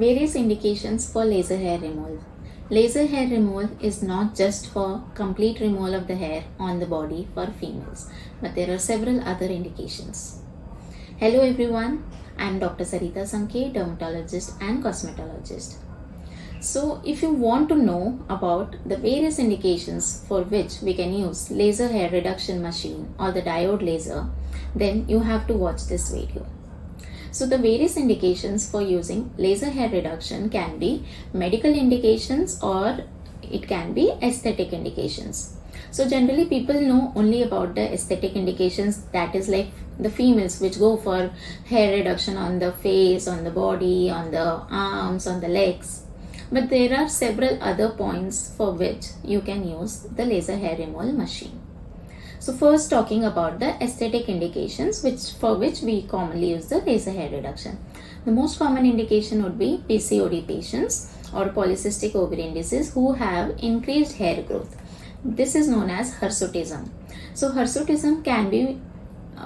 Various indications for laser hair removal. Laser hair removal is not just for complete removal of the hair on the body for females, but there are several other indications. Hello everyone, I am Dr. Sarita Sanke, dermatologist and cosmetologist. So if you want to know about the various indications for which we can use laser hair reduction machine or the diode laser, then you have to watch this video. So the various indications for using laser hair reduction can be medical indications or it can be aesthetic indications. So generally people know only about the aesthetic indications, that is like the females which go for hair reduction on the face, on the body, on the arms, on the legs. But there are several other points for which you can use the laser hair removal machine. So first talking about the aesthetic indications for which we commonly use the laser hair reduction. The most common indication would be PCOD patients or polycystic ovarian disease who have increased hair growth. This is known as hirsutism. So hirsutism can be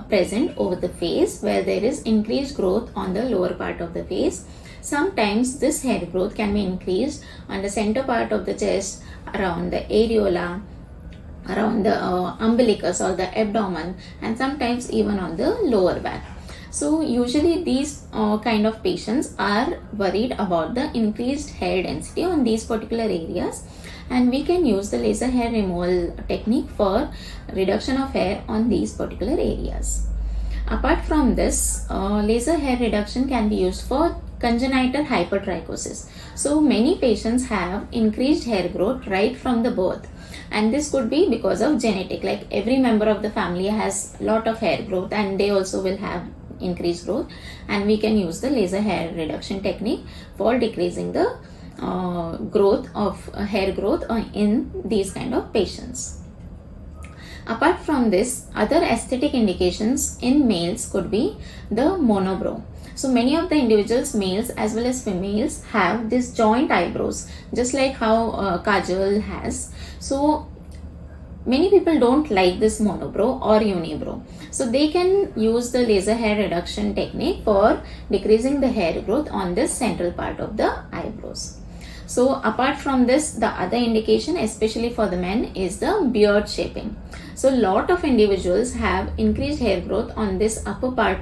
present over the face where there is increased growth on the lower part of the face. Sometimes this hair growth can be increased on the center part of the chest, around the areola, around the umbilicus or the abdomen, and sometimes even on the lower back. So usually these kind of patients are worried about the increased hair density on these particular areas, and we can use the laser hair removal technique for reduction of hair on these particular areas. Apart from this, laser hair reduction can be used for congenital hypertrichosis. So many patients have increased hair growth right from the birth, and this could be because of genetic, like every member of the family has lot of hair growth and they also will have increased growth, and we can use the laser hair reduction technique for decreasing the hair growth in these kind of patients. Apart from this, other aesthetic indications in males could be the monobrow. So many of the individuals, males as well as females, have this joint eyebrows, just like how kajal has. So many people don't like this monobrow or unibrow. So they can use the laser hair reduction technique for decreasing the hair growth on this central part of the eyebrows. So apart from this, the other indication, especially for the men, is the beard shaping. So lot of individuals have increased hair growth on this upper part,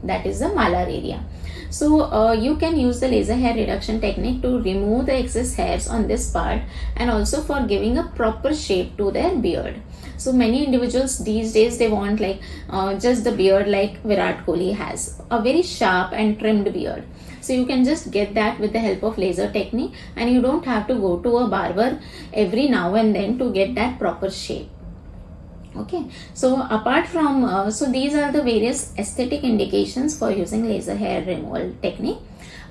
that is the malar area. So you can use the laser hair reduction technique to remove the excess hairs on this part and also for giving a proper shape to their beard. So many individuals these days, they want like just the beard like Virat Kohli has, a very sharp and trimmed beard. So you can just get that with the help of laser technique, and you don't have to go to a barber every now and then to get that proper shape. Okay, so apart from so these are the various aesthetic indications for using laser hair removal technique.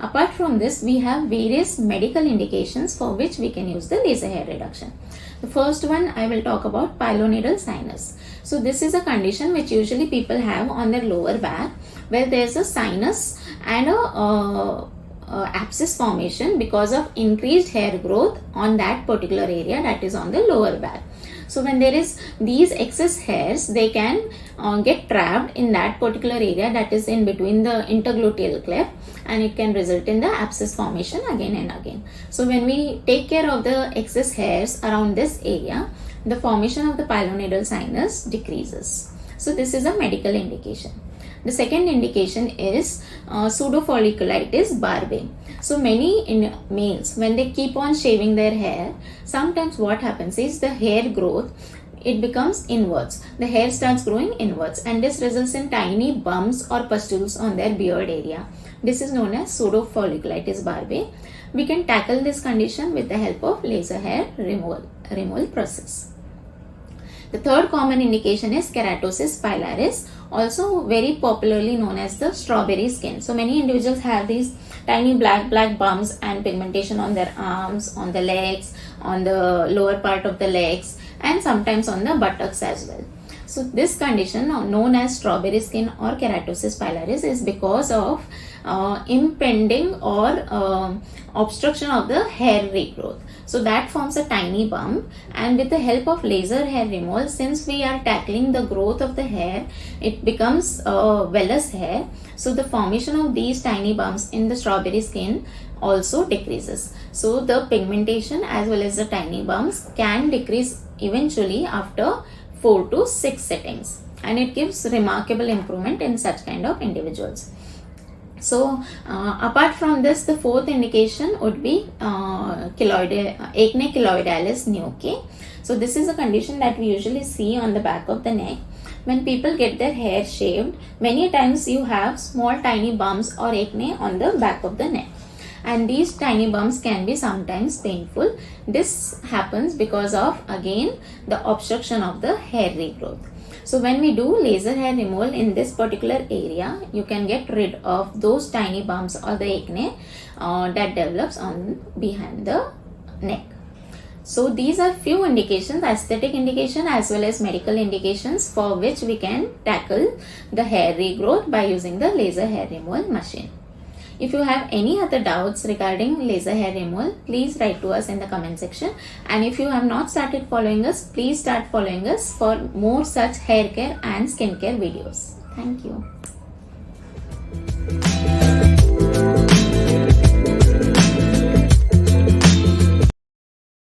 Apart from this, we have various medical indications for which we can use the laser hair reduction. The first one I will talk about, pilonidal sinus. So this is a condition which usually people have on their lower back, where there is a sinus and a abscess formation because of increased hair growth on that particular area, that is on the lower back. So when there is these excess hairs, they can get trapped in that particular area, that is in between the intergluteal cleft, and it can result in the abscess formation again and again. So when we take care of the excess hairs around this area, the formation of the pilonidal sinus decreases. So this is a medical indication. The second indication is pseudofolliculitis barbae. So many males, when they keep on shaving their hair, sometimes what happens is the hair growth, it becomes inwards. The hair starts growing inwards, and this results in tiny bumps or pustules on their beard area. This is known as pseudofolliculitis barbae. We can tackle this condition with the help of laser hair removal process. The third common indication is keratosis pilaris, also very popularly known as the strawberry skin. So many individuals have these tiny black bumps and pigmentation on their arms, on the legs, on the lower part of the legs, and sometimes on the buttocks as well. So this condition known as strawberry skin or keratosis pilaris is because of impending or obstruction of the hair regrowth. So that forms a tiny bump, and with the help of laser hair removal, since we are tackling the growth of the hair, it becomes vellus hair. So the formation of these tiny bumps in the strawberry skin also decreases. So the pigmentation as well as the tiny bumps can decrease eventually after 4 to 6 settings, and it gives remarkable improvement in such kind of individuals. So apart from this, the fourth indication would be acne keloidalis nuchae. So this is a condition that we usually see on the back of the neck. When people get their hair shaved, many times you have small tiny bumps or acne on the back of the neck, and these tiny bumps can be sometimes painful. This happens because of, again, the obstruction of the hair regrowth. So when we do laser hair removal in this particular area, you can get rid of those tiny bumps or the acne that develops on behind the neck. So these are few indications, aesthetic indication as well as medical indications, for which we can tackle the hair regrowth by using the laser hair removal machine. If you have any other doubts regarding laser hair removal, please write to us in the comment section. And if you have not started following us, please start following us for more such hair care and skincare videos. Thank you.